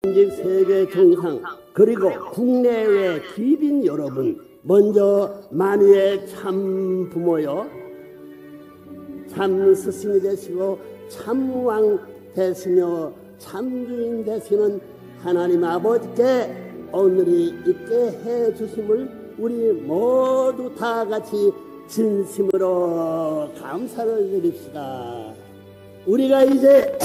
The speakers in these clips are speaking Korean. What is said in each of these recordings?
전직 세계 정상 그리고 국내외 귀빈 여러분, 먼저 만유의 참 부모여, 참 스승이 되시고 참 왕 되시며 참 주인 되시는 하나님 아버지께 오늘이 있게 해 주심을 우리 모두 다 같이 진심으로 감사를 드립시다. 우리가 이제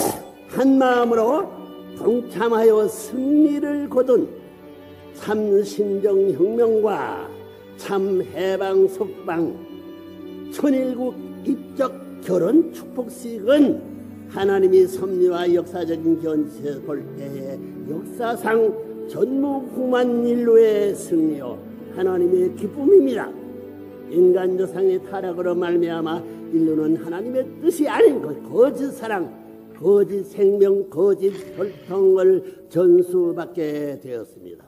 한 마음으로 동참하여 승리를 거둔 참 신정혁명과 참 해방 석방 천일국 입적 결혼 축복식은 하나님이 섭리와 역사적인 견지에 볼 때에 역사상 전무후무한 인류의 승리요 하나님의 기쁨입니다. 인간 조상의 타락으로 말미암아 인류는 하나님의 뜻이 아닌 것, 거짓 사랑, 거짓 생명, 거짓 혈통을 전수받게 되었습니다.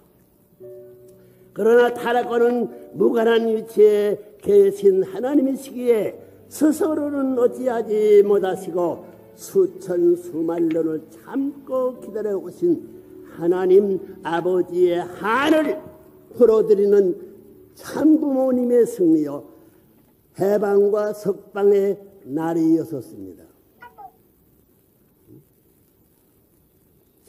그러나 타락과는 무관한 위치에 계신 하나님이시기에 스스로는 어찌하지 못하시고 수천 수만년을 참고 기다려 오신 하나님 아버지의 한을 풀어드리는 참부모님의 승리요 해방과 석방의 날이었습니다.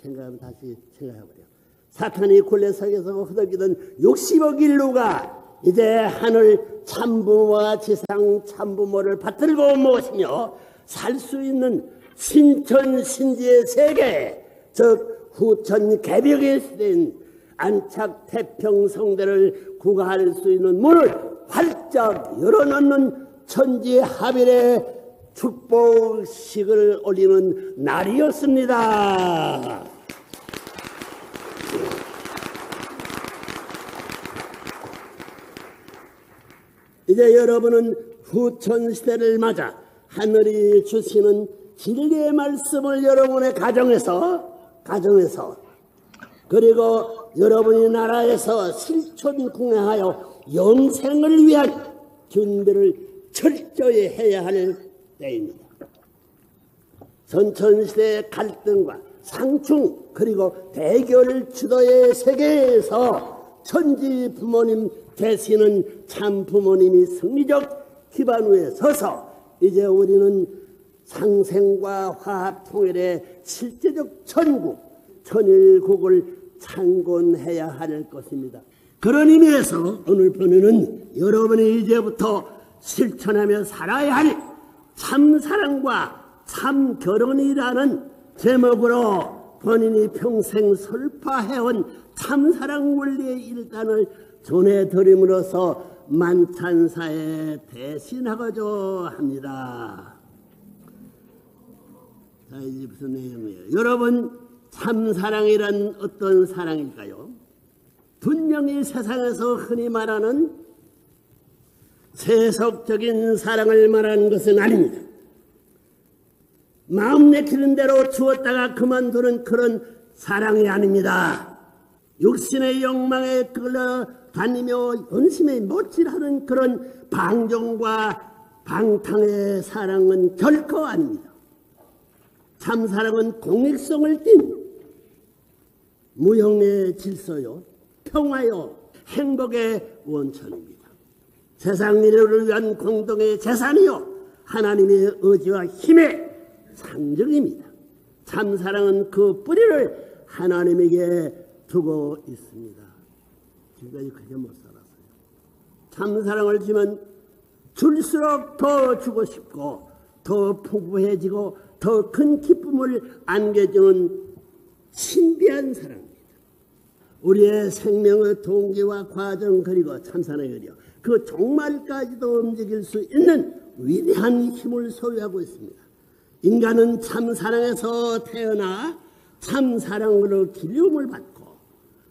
생각하면 다시 생각해보려. 사탄이 굴레석에서 허덕이던 60억 인류가 이제 하늘 참부모와 지상 참부모를 받들고 모시며 살 수 있는 신천신지의 세계, 즉 후천 개벽의 시대인 안착 태평성대를 구가할 수 있는 문을 활짝 열어놓는 천지하빌의 축복식을 올리는 날이었습니다. 이제 여러분은 후천시대를 맞아 하늘이 주시는 진리의 말씀을 여러분의 가정에서 그리고 여러분의 나라에서 실천궁행하여 영생을 위한 준비를 철저히 해야 할 때입니다. 선천시대의 갈등과 상충 그리고 대결 주도의 세계에서 천지 부모님 되시는 참 부모님이 승리적 기반 위에 서서 이제 우리는 상생과 화합 통일의 실제적 천국, 천일국을 창건해야 할 것입니다. 그런 의미에서 오늘 본문은 여러분이 이제부터 실천하며 살아야 할 참사랑과 참결혼이라는 제목으로 본인이 평생 설파해온 참사랑 원리의 일단을 전해드림으로써 만찬사에 대신하고자 합니다. 자, 이제 무슨 내용이에요? 여러분, 참사랑이란 어떤 사랑일까요? 분명히 세상에서 흔히 말하는 세속적인 사랑을 말하는 것은 아닙니다. 마음 내키는 대로 주었다가 그만두는 그런 사랑이 아닙니다. 육신의 욕망에 끌려다니며 연심에 못질하는 그런 방종과 방탕의 사랑은 결코 아닙니다. 참사랑은 공익성을 띤 무형의 질서요, 평화요, 행복의 원천입니다. 세상 인류를 위한 공동의 재산이요, 하나님의 의지와 힘의 상징입니다. 참사랑은 그 뿌리를 하나님에게 두고 있습니다. 지금까지 그렇게 못 살았어요. 참사랑을 주면 줄수록 더 주고 싶고 더 풍부해지고 더 큰 기쁨을 안겨주는 신비한 사랑입니다. 우리의 생명의 동기와 과정 그리고 참사랑이요, 그 종말까지도 움직일 수 있는 위대한 힘을 소유하고 있습니다. 인간은 참사랑에서 태어나 참사랑으로 기름을 받고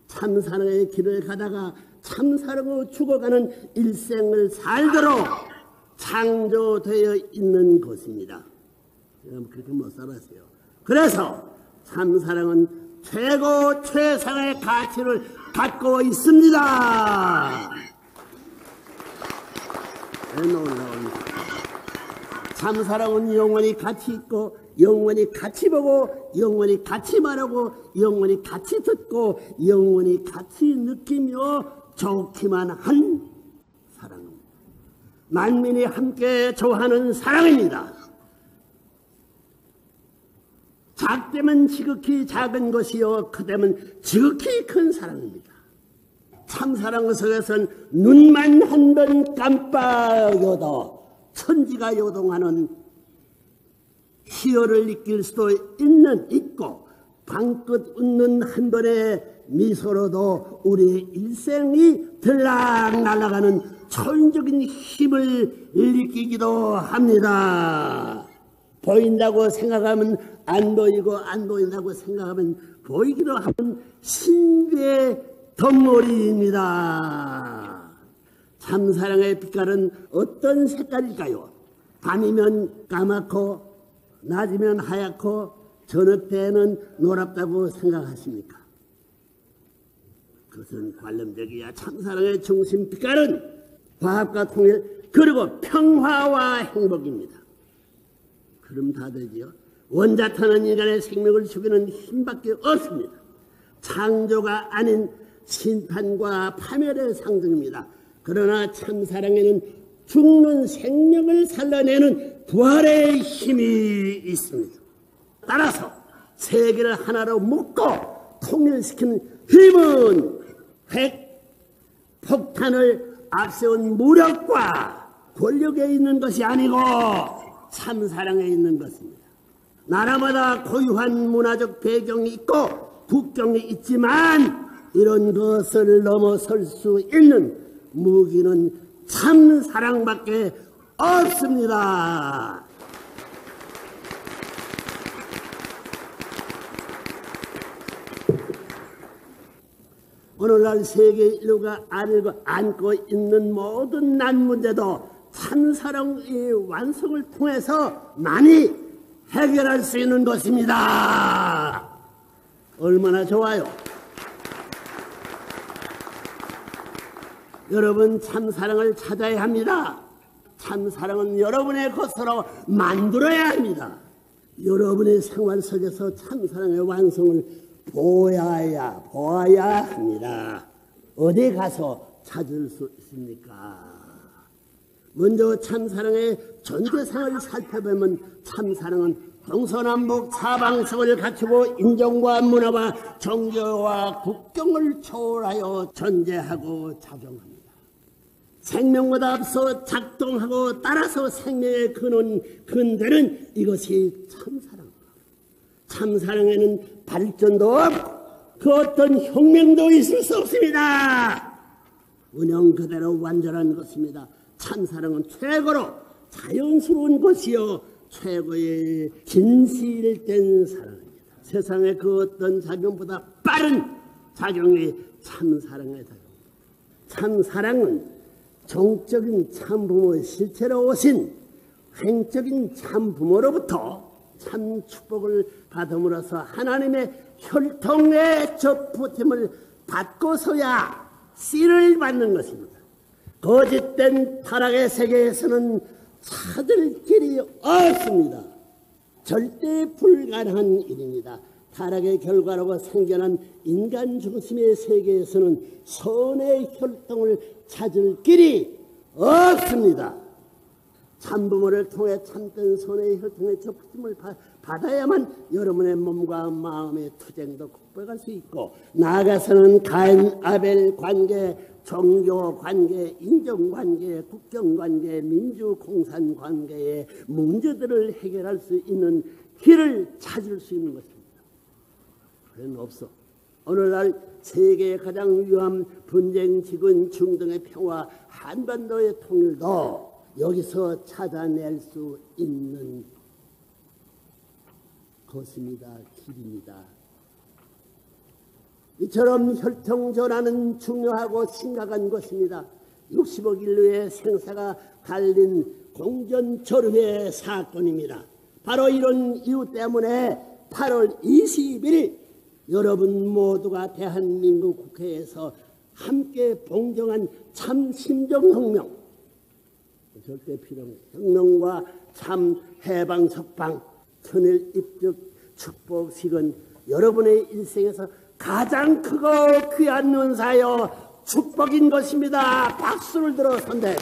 참사랑의 길을 가다가 참사랑으로 죽어가는 일생을 살도록 창조되어 있는 것입니다. 그렇게 못 살았어요. 그래서 참사랑은 최고 최상의 가치를 갖고 있습니다. 참사랑은 영원히 가치 있고 영원히 같이 보고 영원히 같이 말하고 영원히 같이 듣고 영원히 같이 느끼며 좋기만 한 사랑입니다. 만민이 함께 좋아하는 사랑입니다. 작되면 지극히 작은 것이요 크되면 지극히 큰 사랑입니다. 참사랑 속에서는 눈만 한 번 깜빡여도 천지가 요동하는 희열을 느낄 수도 있고 방긋 웃는 한 번의 미소로도 우리의 일생이 들락 날아가는 초인적인 힘을 느끼기도 합니다. 보인다고 생각하면 안 보이고 안 보인다고 생각하면 보이기도 하는 신비의 덩어리입니다. 참사랑의 빛깔은 어떤 색깔일까요? 밤이면 까맣고 낮이면 하얗고 저녁 때에는 노랗다고 생각하십니까? 그것은 관념적이야. 참사랑의 중심 빛깔은 화합과 통일 그리고 평화와 행복입니다. 그럼 다 되지요. 원자탄은 인간의 생명을 죽이는 힘밖에 없습니다. 창조가 아닌 심판과 파멸의 상징입니다. 그러나 참사랑에는 죽는 생명을 살려내는 부활의 힘이 있습니다. 따라서 세계를 하나로 묶고 통일시키는 힘은 핵, 폭탄을 앞세운 무력과 권력에 있는 것이 아니고 참사랑에 있는 것입니다. 나라마다 고유한 문화적 배경이 있고 국경이 있지만 이런 것을 넘어설 수 있는 무기는 참사랑밖에 없습니다. 오늘날 세계 인류가 안고 있는 모든 난 문제도 참사랑의 완성을 통해서 많이 해결할 수 있는 것입니다. 얼마나 좋아요. 여러분 참사랑을 찾아야 합니다. 참사랑은 여러분의 것으로 만들어야 합니다. 여러분의 생활 속에서 참사랑의 완성을 보아야 합니다. 어디 가서 찾을 수 있습니까? 먼저 참사랑의 전개상을 살펴보면 참사랑은 동서남북 사방성을 갖추고 인종과 문화와 종교와 국경을 초월하여 존재하고 작용합니다. 생명보다 앞서 작동하고 따라서 생명의 근대는 이것이 참사랑입니다. 참사랑에는 발전도 없고 그 어떤 혁명도 있을 수 없습니다. 운영 그대로 완전한 것입니다. 참사랑은 최고로 자연스러운 것이요 최고의 진실된 사랑입니다. 세상의 그 어떤 작용보다 빠른 작용이 참사랑의 작용입니다. 참사랑은 정적인 참부모의 실체로 오신 횡적인 참부모로부터 참 축복을 받음으로써 하나님의 혈통의 접붙임을 받고서야 씨를 받는 것입니다. 거짓된 타락의 세계에서는 찾을 길이 없습니다. 절대 불가능한 일입니다. 타락의 결과로 생겨난 인간 중심의 세계에서는 선의 혈통을 찾을 길이 없습니다. 참부모를 통해 참된 선의 혈통의 접붙임을 받아야만 여러분의 몸과 마음의 투쟁도 극복할 수 있고 나아가서는 가인, 아벨 관계, 종교 관계, 인종 관계, 국경 관계, 민주 공산 관계의 문제들을 해결할 수 있는 길을 찾을 수 있는 것입니다. 그건 없어. 오늘날 세계의 가장 위험한 분쟁, 지근, 중동의 평화, 한반도의 통일도 여기서 찾아낼 수 있는 것입니다. 길입니다. 이처럼 혈통전환은 중요하고 심각한 것입니다. 60억 인류의 생사가 달린 공전조류의 사건입니다. 바로 이런 이유 때문에 8월 20일 여러분 모두가 대한민국 국회에서 함께 봉정한 참 심정혁명, 절대 필요없는 혁명과 참 해방 석방, 천일 입적 축복식은 여러분의 일생에서 가장 크고 귀한 은사요 축복인 것입니다. 박수를 들어 선대.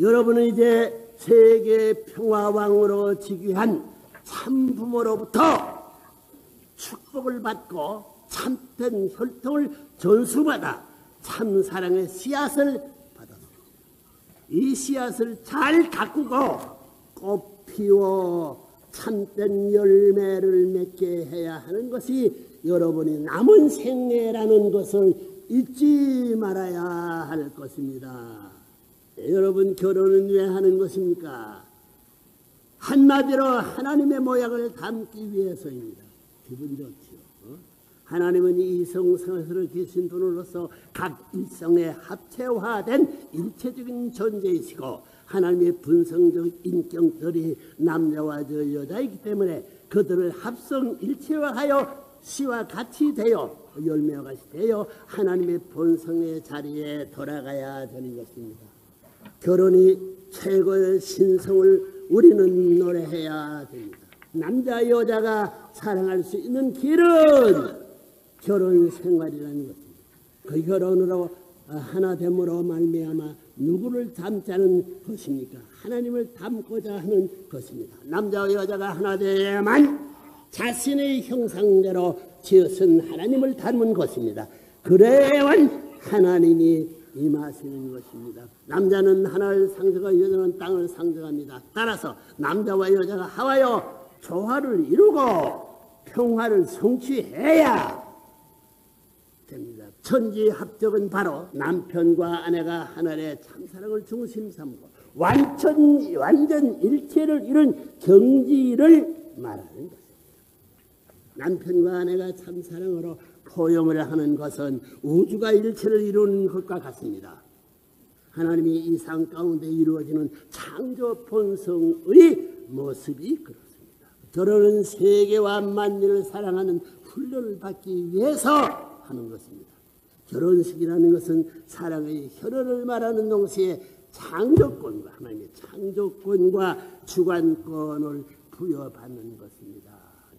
여러분은 이제 세계 평화왕으로 즉위한 참부모로부터 축복을 받고 참된 혈통을 전수받아 참사랑의 씨앗을 받았습니다. 이 씨앗을 잘 가꾸고 꽃 피워 참된 열매를 맺게 해야 하는 것이 여러분의 남은 생애라는 것을 잊지 말아야 할 것입니다. 여러분, 결혼은 왜 하는 것입니까? 한마디로 하나님의 모양을 담기 위해서입니다. 기분 좋지요. 하나님은 이성성에서 계신 분으로서 각 일성에 합체화된 일체적인 존재이시고 하나님의 분성적 인격들이 남자와 여자이기 때문에 그들을 합성 일체화하여 씨와 같이 되어 열매와 같이 되어 하나님의 본성의 자리에 돌아가야 되는 것입니다. 결혼이 최고의 신성을 우리는 노래해야 됩니다. 남자 여자가 사랑할 수 있는 길은 결혼 생활이라는 것입니다. 그 결혼으로 하나됨으로 말미암아 누구를 닮자는 것입니까? 하나님을 닮고자 하는 것입니다. 남자와 여자가 하나 되야만 자신의 형상대로 지으신 하나님을 닮은 것입니다. 그래야만 하나님이 임하시는 것입니다. 남자는 하나를 상징하고 여자는 땅을 상징합니다. 따라서 남자와 여자가 하와여 조화를 이루고 평화를 성취해야 됩니다. 천지합적은 바로 남편과 아내가 하나의 참사랑을 중심 삼고 완전 일체를 이룬 경지를 말하는 것입니다. 남편과 아내가 참사랑으로 포용을 하는 것은 우주가 일체를 이루는 것과 같습니다. 하나님이 이 상 가운데 이루어지는 창조 본성의 모습이 그렇습니다. 결혼은 세계와 만민을 사랑하는 훈련을 받기 위해서 하는 것입니다. 결혼식이라는 것은 사랑의 혈연을 말하는 동시에 창조권과 하나님의 창조권과 주관권을 부여받는 것입니다.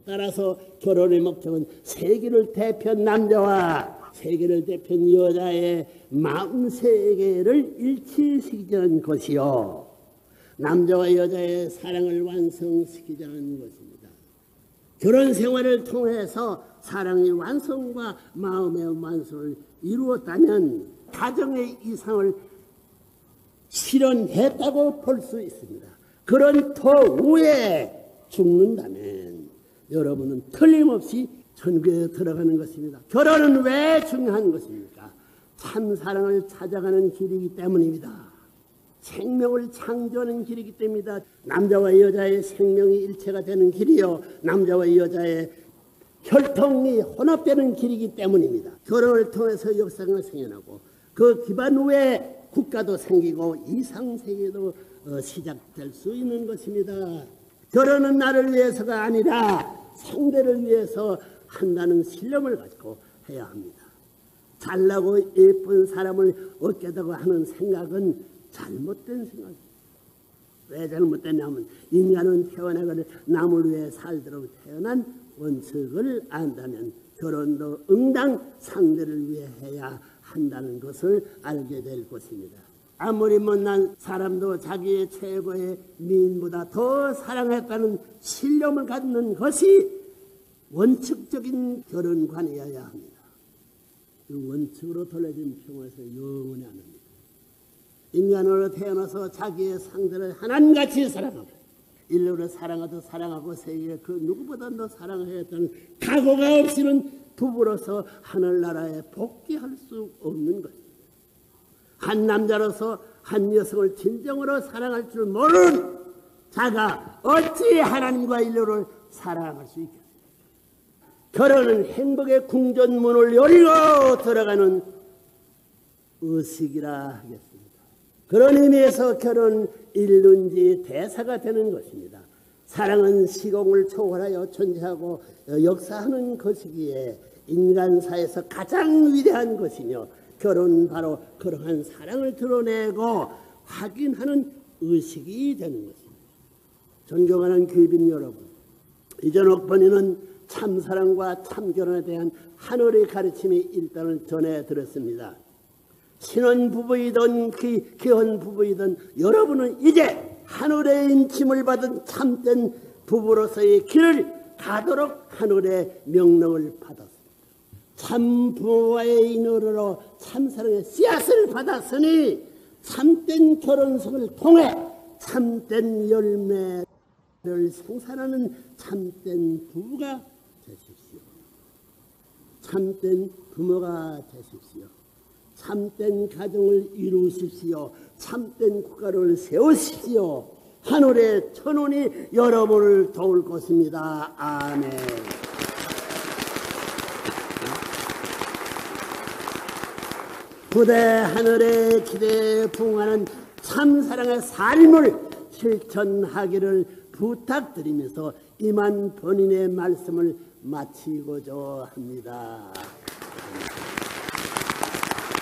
따라서 결혼의 목적은 세계를 대표한 남자와 세계를 대표한 여자의 마음 세계를 일치시키자는 것이요, 남자와 여자의 사랑을 완성시키자는 것입니다. 결혼 생활을 통해서 사랑의 완성과 마음의 완성을 이루었다면 가정의 이상을 실현했다고 볼 수 있습니다. 그런 터후에 죽는다면 여러분은 틀림없이 천국에 들어가는 것입니다. 결혼은 왜 중요한 것입니까? 참사랑을 찾아가는 길이기 때문입니다. 생명을 창조하는 길이기 때문이다. 남자와 여자의 생명이 일체가 되는 길이요, 남자와 여자의 혈통이 혼합되는 길이기 때문입니다. 결혼을 통해서 역사가 생겨나고 그 기반 후에 국가도 생기고 이상세계도 시작될 수 있는 것입니다. 결혼은 나를 위해서가 아니라 상대를 위해서 한다는 신념을 가지고 해야 합니다. 잘나고 예쁜 사람을 얻겠다고 하는 생각은 잘못된 생각입니다. 왜 잘못됐냐면 인간은 태어나기를 남을 위해 살도록 태어난 원칙을 안다면 결혼도 응당 상대를 위해 해야 한다는 것을 알게 될 것입니다. 아무리 못난 사람도 자기의 최고의 미인보다 더 사랑했다는 신념을 갖는 것이 원칙적인 결혼관이어야 합니다. 그 원칙으로 돌려진 평화에서 영원히 안 합니다. 인간으로 태어나서 자기의 상대를 하나님같이 사랑하고 인류를 사랑하고 세계에 그 누구보다 더 사랑해야 했다는 각오가 없이는 부부로서 하늘나라에 복귀할 수 없는 것입니다. 한 남자로서 한 여성을 진정으로 사랑할 줄 모르는 자가 어찌 하나님과 인류를 사랑할 수 있겠습니까? 결혼은 행복의 궁전문을 열고 들어가는 의식이라 하겠습니다. 그런 의미에서 결혼 일륜지 대사가 되는 것입니다. 사랑은 시공을 초월하여 존재하고 역사하는 것이기에 인간사에서 가장 위대한 것이며 결혼은 바로 그러한 사랑을 드러내고 확인하는 의식이 되는 것입니다. 존경하는 귀빈 여러분, 이전옥 번이는 참사랑과 참결혼에 대한 하늘의 가르침이 일단을 전해드렸습니다. 신혼부부이든 기혼부부이든 여러분은 이제 하늘의 인침을 받은 참된 부부로서의 길을 가도록 하늘의 명령을 받았습니다. 참 부모와의 인연으로 참사랑의 씨앗을 받았으니 참된 결혼식을 통해 참된 열매를 생산하는 참된 부부가 되십시오. 참된 부모가 되십시오. 참된 가정을 이루십시오. 참된 국가를 세우십시오. 하늘의 천운이 여러분을 도울 것입니다. 아멘. 부대 하늘의 기대에 부응하는 참사랑의 삶을 실천하기를 부탁드리면서 이만 본인의 말씀을 마치고자 합니다.